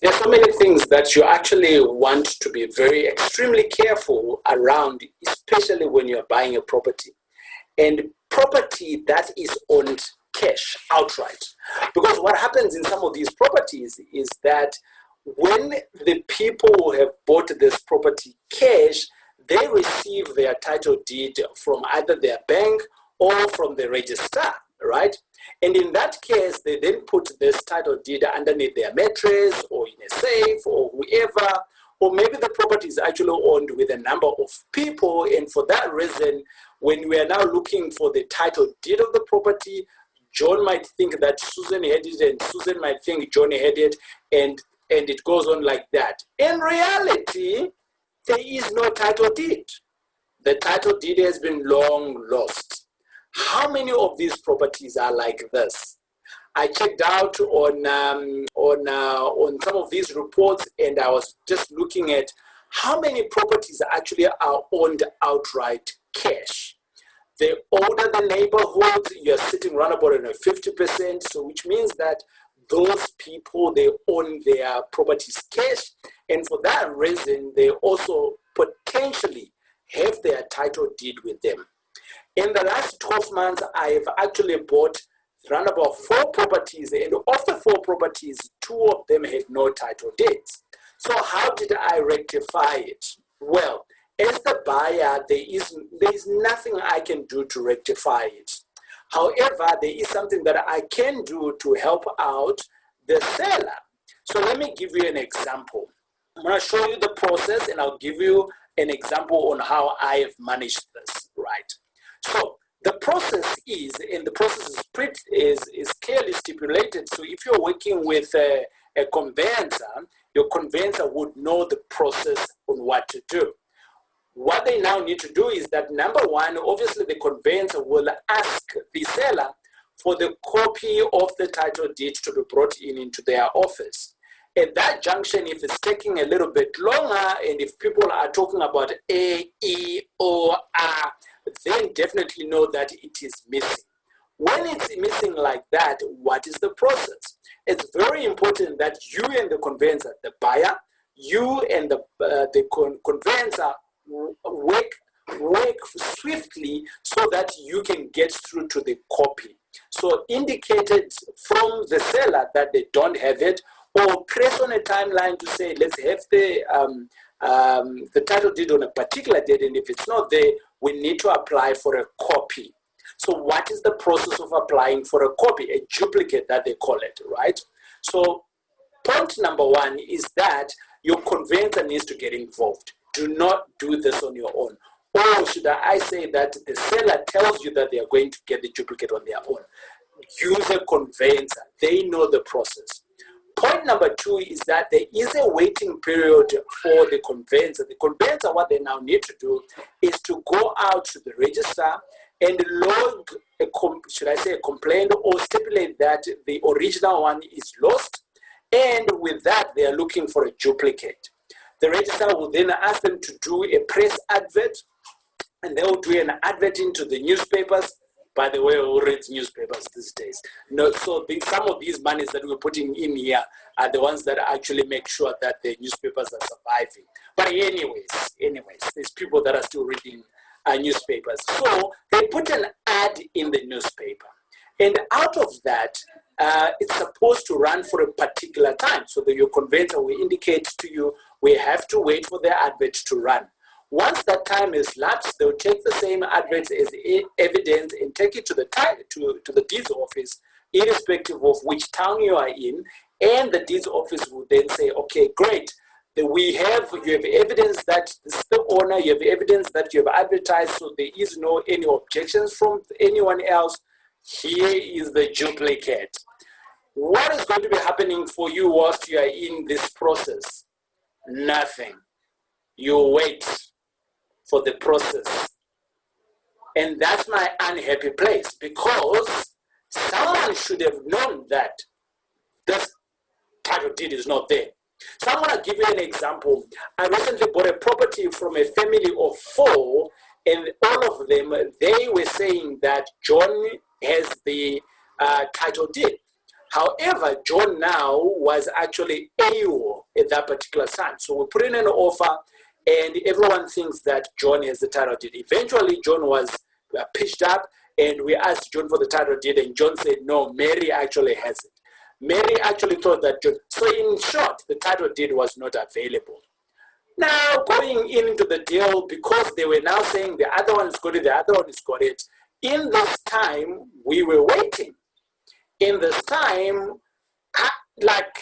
There are so many things that you actually want to be very extremely careful around, especially when you're buying a property. And property that is owned cash outright. Because what happens in some of these properties is that when the people have bought this property cash, they receive their title deed from either their bank or from the registrar, right? And in that case, they then put this title deed underneath their mattress or in a safe or whoever, or maybe the property is actually owned with a number of people, and for that reason, when we are now looking for the title deed of the property, John might think that Susan had it, and Susan might think John had it, and it goes on like that. In reality, there is no title deed. The title deed has been long lost. How many of these properties are like this? I checked out on some of these reports, and I was just looking at how many properties actually are owned outright cash. The older the neighborhoods, you're sitting around about on a 50%, so which means that those people, they own their properties cash, and for that reason, they also potentially have their title deed with them. In the last 12 months, I have actually bought around about 4 properties, and of the 4 properties, 2 of them had no title deeds. So how did I rectify it? Well, as the buyer, there is nothing I can do to rectify it. However, there is something that I can do to help out the seller. So let me give you an example. I'm going to show you the process, and I'll give you an example on how I have managed this, right? So the process is, and the process is clearly stipulated. So if you're working with a conveyancer, your conveyancer would know the process on what to do. What they now need to do is that, number one, obviously the conveyancer will ask the seller for the copy of the title deed to be brought into their office. At that junction, if it's taking a little bit longer, and if people are talking about A, E, O, R, then definitely know that it is missing. When it's missing like that, what is the process? It's very important that you and the conveyancer, the buyer, you and the conveyancer work swiftly so that you can get through to the copy. So indicated from the seller that they don't have it, or press on a timeline to say, let's have the title deed on a particular date, and if it's not there, we need to apply for a copy. So what is the process of applying for a copy? A duplicate, that they call it, right? So point number one is that your conveyancer needs to get involved. Do not do this on your own. Or should I say that the seller tells you that they are going to get the duplicate on their own. Use a conveyancer. They know the process. Point number two is that there is a waiting period for the conveyancer. The conveyancer, what they now need to do is to go out to the registrar and log a complaint, or stipulate that the original one is lost, and with that they are looking for a duplicate. The registrar will then ask them to do a press advert, and they will do an advert into the newspapers. By the way, who reads newspapers these days? No, so some of these monies that we're putting in here are the ones that actually make sure that the newspapers are surviving. But anyways, there's people that are still reading newspapers. So they put an ad in the newspaper, and out of that, it's supposed to run for a particular time. So that your conveyancer will indicate to you, we have to wait for the advert to run. Once that time is lapsed, they'll take the same advert as evidence and take it to the deeds office, irrespective of which town you are in, and the deeds office will then say, okay, great. You have evidence that this is the owner, you have evidence that you have advertised, so there is no any objections from anyone else. Here is the duplicate. What is going to be happening for you whilst you are in this process? Nothing. You wait for the process. And that's my unhappy place, because someone should have known that this title deed is not there. So I'm going to give you an example. I recently bought a property from a family of 4, and all of them, they were saying that John has the title deed. However, John now was actually AWOL at that particular time. So we put in an offer, and everyone thinks that John has the title deed. Eventually, John was pitched up, and we asked John for the title deed, and John said, no, Mary actually has it. Mary actually thought that John, so in short, the title deed was not available. Now, going into the deal, because they were now saying the other one is got it, the other one is got it, in this time, we were waiting. In this time, like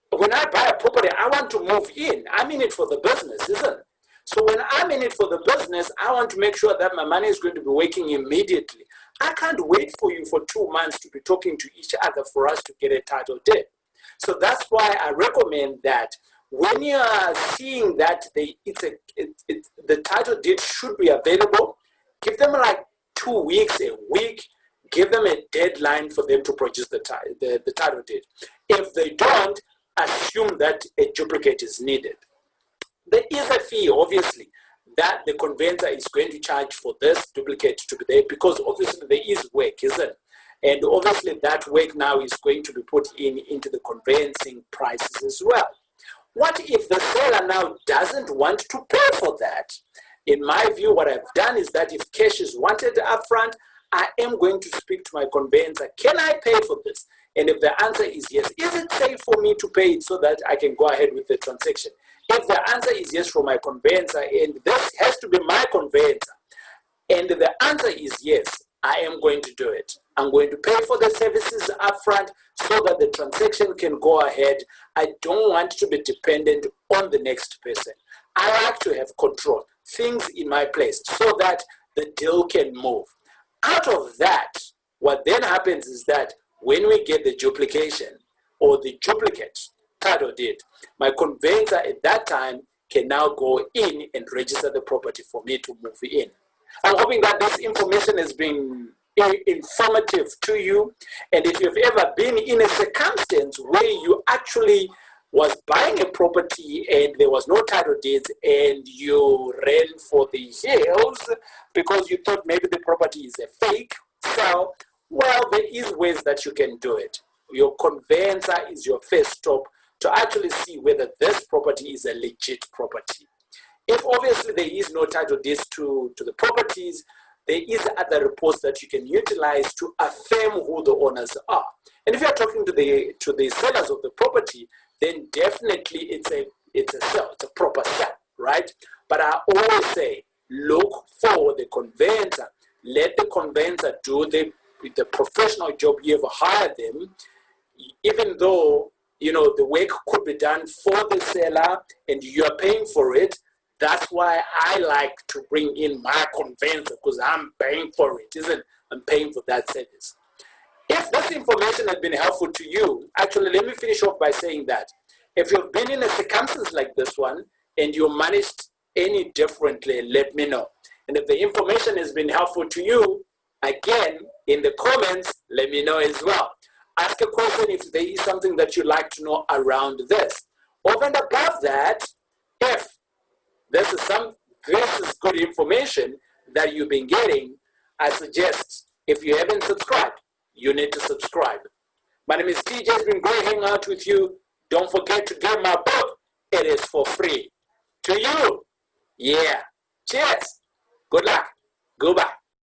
when I buy a property, I want to move in. I'm in it for the business, isn't it? So when I'm in it for the business, I want to make sure that my money is going to be working immediately. I can't wait for you for 2 months to be talking to each other for us to get a title deed. So that's why I recommend that when you are seeing that the title deed should be available, give them like 2 weeks, a week, give them a deadline for them to produce the title deed. If they don't, assume that a duplicate is needed. There is a fee, obviously, that the conveyancer is going to charge for this duplicate to be there, because obviously there is work, isn't it? And obviously that work now is going to be put into the conveyancing prices as well. What if the seller now doesn't want to pay for that? In my view, what I've done is that if cash is wanted upfront, I am going to speak to my conveyancer. Can I pay for this? And if the answer is yes, is it safe for me to pay it so that I can go ahead with the transaction? If the answer is yes from my conveyancer, and this has to be my conveyancer, and the answer is yes, I am going to do it. I'm going to pay for the services upfront so that the transaction can go ahead. I don't want to be dependent on the next person. I like to have control, things in my place, so that the deal can move. Out of that, what then happens is that when we get the duplication or the duplicate title deed, my conveyancer at that time can now go in and register the property for me to move in. I'm hoping that this information has been informative to you. And if you've ever been in a circumstance where you actually was buying a property and there was no title deeds and you ran for the hills because you thought maybe the property is a fake sale, well, there is ways that you can do it. Your conveyancer is your first stop to actually see whether this property is a legit property. If obviously there is no title deeds to the properties, there is other reports that you can utilize to affirm who the owners are. And if you're talking to the sellers of the property, then definitely it's a sale, it's a proper sale, right? But I always say, look for the conveyancer. Let the conveyancer do the professional job you have hired them, even though the work could be done for the seller and you are paying for it. That's why I like to bring in my conveyancer, because I'm paying for it, isn't it? I'm paying for that service. If this information has been helpful to you, actually, let me finish off by saying that if you've been in a circumstance like this one and you managed any differently, let me know. And if the information has been helpful to you, again, in the comments, let me know as well. Ask a question if there is something that you'd like to know around this. Over and above that, if this is good information that you've been getting, I suggest if you haven't subscribed, you need to subscribe. My name is TJ. It's been great hanging out with you. Don't forget to get my book. It is for free. To you. Yeah. Cheers. Good luck. Goodbye.